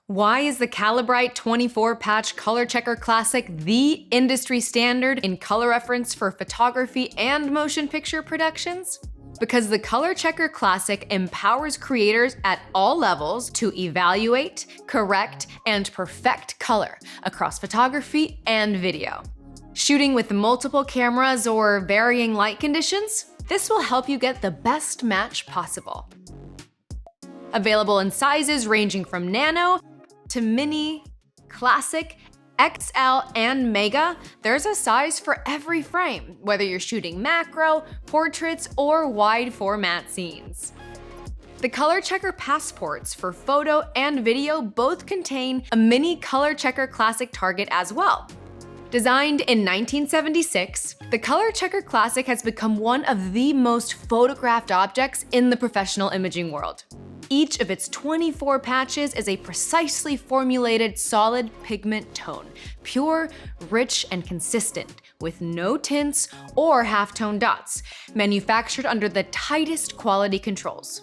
Why is the Calibrite 24-patch ColorChecker Classic the industry standard in color reference for photography and motion picture productions? Because the ColorChecker Classic empowers creators at all levels to evaluate, correct, and perfect color across photography and video. Shooting with multiple cameras or varying light conditions? This will help you get the best match possible. Available in sizes ranging from nano to mini, classic, XL, and mega, there's a size for every frame, whether you're shooting macro, portraits, or wide format scenes. The ColorChecker passports for photo and video both contain a mini ColorChecker Classic target as well. Designed in 1976, the ColorChecker Classic has become one of the most photographed objects in the professional imaging world. Each of its 24 patches is a precisely formulated solid pigment tone, pure, rich, and consistent, with no tints or halftone dots, manufactured under the tightest quality controls.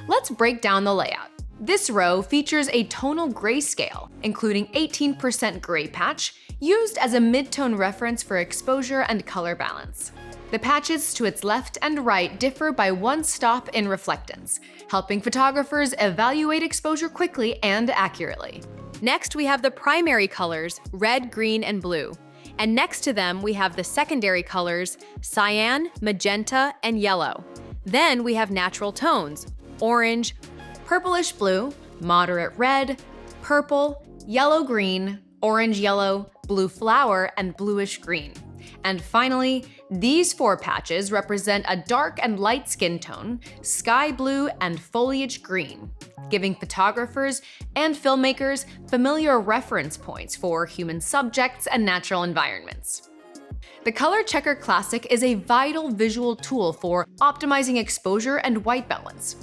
Let's break down the layout. This row features a tonal grayscale, including 18% gray patch, used as a mid-tone reference for exposure and color balance. The patches to its left and right differ by one stop in reflectance, helping photographers evaluate exposure quickly and accurately. Next, we have the primary colors, red, green, and blue. And next to them, we have the secondary colors, cyan, magenta, and yellow. Then we have natural tones, orange, purplish blue, moderate red, purple, yellow-green, orange-yellow, blue flower, and bluish green. And finally, these four patches represent a dark and light skin tone, sky blue, and foliage green, giving photographers and filmmakers familiar reference points for human subjects and natural environments. The ColorChecker Classic is a vital visual tool for optimizing exposure and white balance.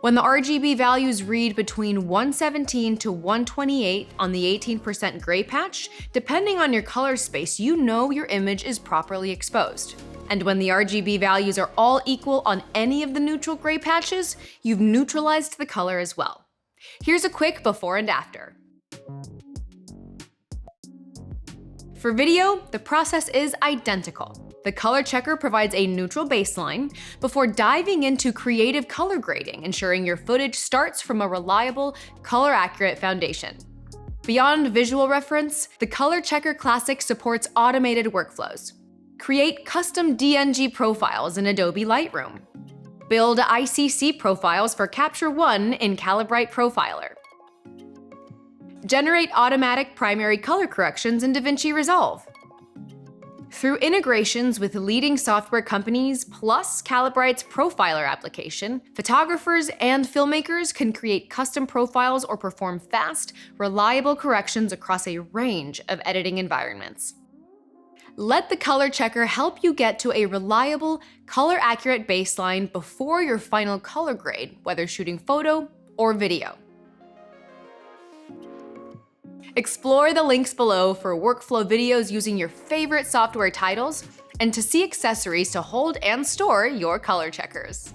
When the RGB values read between 117 to 128 on the 18% gray patch, depending on your color space, you know your image is properly exposed. And when the RGB values are all equal on any of the neutral gray patches, you've neutralized the color as well. Here's a quick before and after. For video, the process is identical. The ColorChecker provides a neutral baseline before diving into creative color grading, ensuring your footage starts from a reliable, color-accurate foundation. Beyond visual reference, the ColorChecker Classic supports automated workflows. Create custom DNG profiles in Adobe Lightroom. Build ICC profiles for Capture One in Calibrite Profiler. Generate automatic primary color corrections in DaVinci Resolve. Through integrations with leading software companies plus Calibrite's Profiler application, photographers and filmmakers can create custom profiles or perform fast, reliable corrections across a range of editing environments. Let the ColorChecker help you get to a reliable, color-accurate baseline before your final color grade, whether shooting photo or video. Explore the links below for workflow videos using your favorite software titles and to see accessories to hold and store your ColorCheckers.